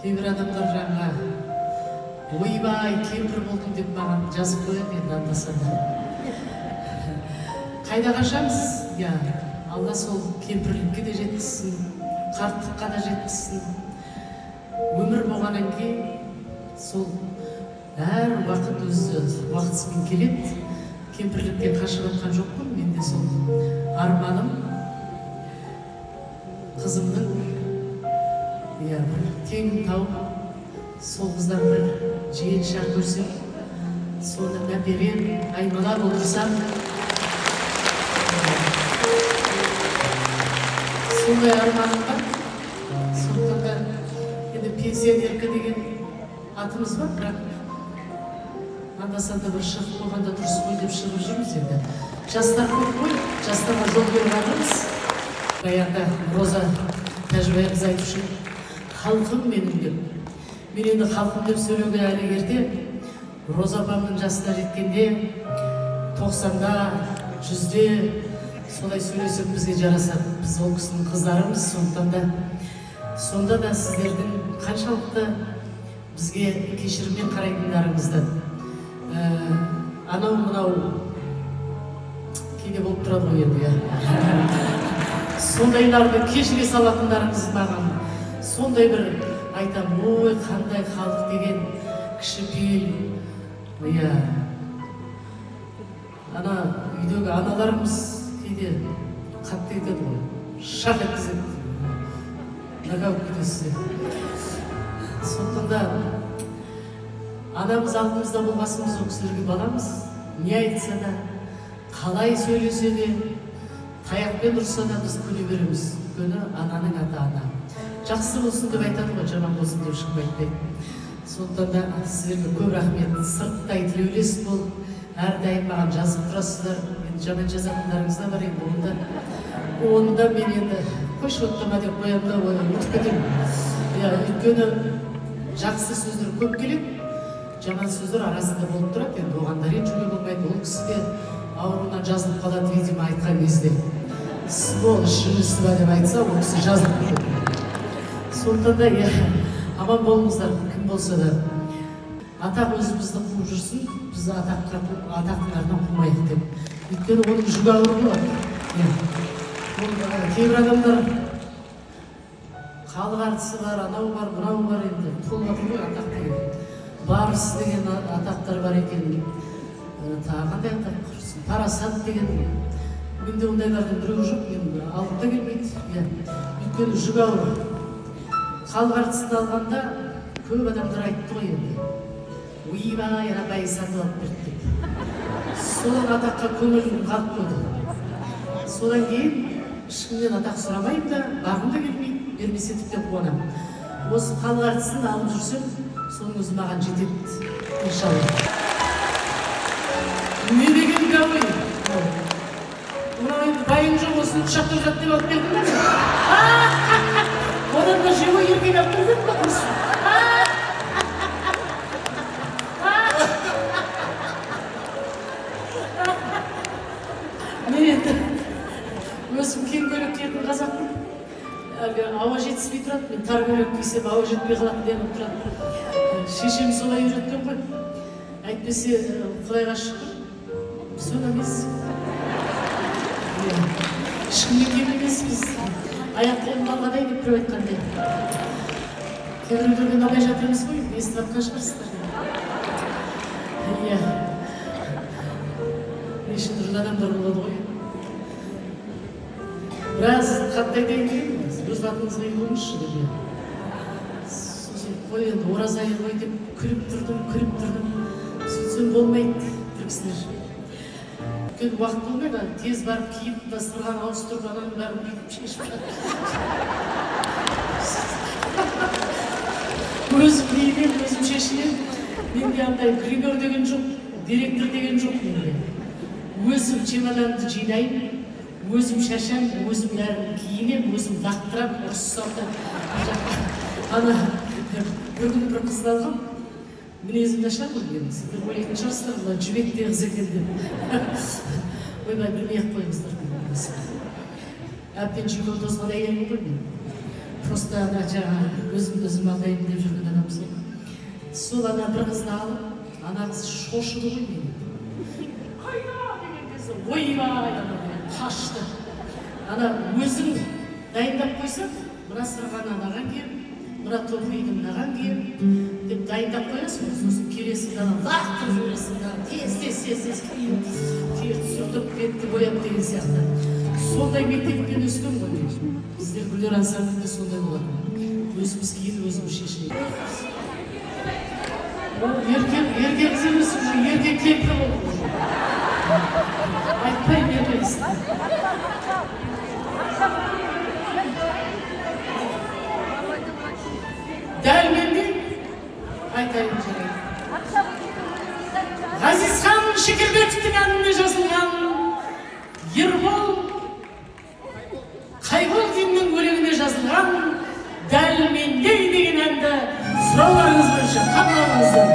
Кейбір адамдар жаңа ойбай кемпір болдым деп маған жазып қояды енді анда-санда. Қайда қашамыз? Я, Алла сол кемпірлікке де жеткізсін, қарттыққа да жеткізсін. Өмір болғаннан кейін сол әр уақыт өзі уақытысымен келеді. Кемпірліктен қашып жатқан жоқпын, мен де сол арманым қызымның бір теңін тауып, сол қыздан бір жиеншақ көрсем, соны нәберем, аймалап отырсам, сондай арманым бар. Сондықтан да енді пенсионерка деген атымыз бар, бірақ анда-санда бір шығып қойғанда дұрыс қой деп шығып жүрміз енді. Жастар көп қой, жастарға жол беріп жатырмыз. Баяғыда Роза тәжібайымыз айтушы, халқым менің деп. Мен енді халқым деп сөйлеуге әлі ерте. Роза апамның жасына жеткенде 90-да, 100-де солай сөйлесек бізге жарасады. Біз ол кісінің қыздарымыз, сондықтан да сонда да сіздердің қаншалықты бізге кешіріммен қарайтындарыңызды. Анау-мынау кейде болып тұрады ғой енді. Сондайларды кешіре салатындарыңыз маған. Сондай бір айтам, ой, қандай халық деген кішіпейіл. Ана үйдегі аналарымыз кейде қатты етеді ғой. Шақ еткізеді. Нағау күресі. Сондықтан да анамыз алдымызда болғасымыз ол кісілерге баламыз. Не айтса да, қалай сөйлесе де, таяқпен ұрса да біз көне береміз. Өйткені ананың аты ана. Жақсы болсын деп айтады ғой, жаман болсын деп шығып айтпайды. Сондықтан да сіздерге көп рахмет. Сырттай тілеулес болып, әрдайым маған жазып тұрасыздар. Енді жаман жазатындарыңыз да бар енді. Оны да мен енді қойшы оттама деп қоямын да, ұмытып кетемін. Өйткені жақсы сөздер көп келеді, жаман сөздер арасында болып тұрады. Енді оған да ренжуге болмайды. Ол кісі де ауруынан жазылып қалады, видимо, айтқан кезде. Сволочь, жынысты ба деп айтса, ол кісі жазылып кетеді. Сондықтан да аман болыңыздар, кім болса да. Атақ өзімізді қуып жүрсін, біз атақтың артынан қумайық деп. Өйткені оның жүгі ауыр болады. Кейбір адамдар халық әртісі бар, анау бар, мынау бар енді. Толып жатыр ғой атақ деген. Барыс деген атақтар бар екен. Қандай атақ құрсын? Парасат деген. Менде ондайлардың біреуі жоқ, енді алып та келмейді. Өйткені жүгі ауыр. Халық әртісін алғанда көп адамдар айтты ғой енді. Ойбай, абай сатып алып берді деп. Содан атаққа көңілім қалып қойды. Содан кейін ешкімнен атақ сұрамаймын да, бағым да келмейді, бермесе тіптен қуанамын. Осы халық әртісін алып жүрсем, соның өзі маған жетеді, иншалла. Не деген гауи? Мынау енді байың жоқ, осыны құшақтап жат деп алып келдің бе? Одан да живой еркек алып келдің бе құрсын? Мен енді өзім кең көйлек киетін қазақпын. Ауа жетіспей тұрады, мен тар көйлек кисем ауа жетпей қалатын деп тұрады. Шешем солай үйреткен ғой. Әйтпесе Құдайға шүкір, сол емес. Ешкімге кем емеспіз. Аяқ-қолын алғадай деп біреу айтқандай. Кейбіреулерден абай жатырмыз ғой, естіп атқан шығарсыздар. Неше түрлі адамдар болады ғой. Біраз қатты айтайын деген, өз атыңызға үй болыңызшы деп. Сосын қой енді оразайы ғой деп күліп тұрдым. Сөйтсем болмайды, бір кісілер. Өйткені уақыт болмайды, тез барып киіп, дастархан ауыстырып, ананың бәрін бүйтіп шешіп жатыр. Өзім киінем, өзім шешінем. Менде андай гример деген жоқ, директор деген жоқ менде. Өзім чемоданды жинайым, өзім шашам, өзім бәрін киінем, өзім лақтырам, ұрыссам да. Ана бір күні бір қызды алғам, мінезім нашар ғой мен, сіздер ойлайтын шығарсыздар, бұлар жібекте қыз екен деп. Ойбай, білмей-ақ қойыңыздар. Әбден жүйкем тозған әйелмін ғой мен. просто ана жаңа өзім алдайын деп жүрген адамбыз ғой. Сол ана бір қызды алып, ана қыз шошыды ғой мені. Қайда деген кезде ойбай қашты. Ана өзің дайындап қойсаң, мына сырған анаған кел, мына тоқиды мынаған кел деп дайындап қоясың, сосын келесің ана лақтырып жібересің, тез киіп сүртіп бетті бояп деген сияқты. Сондай мектеппен өскен ғой мен. Біздер гүлдер ансамблінде сондай болады. Өзіміз киіп өзіміз шешейік. Еркек емес, уже еркек кемпір болды. Айтпай бермейсің. Дәл мендей айтайын жарайды. Ғазизхан Шекербековтің әніне жазылған Ербол Қайғолдиннің өлеңіне жазылған Дәл мендей деген әнді сұрауларыңыз бойынша қабыл алыңыздар.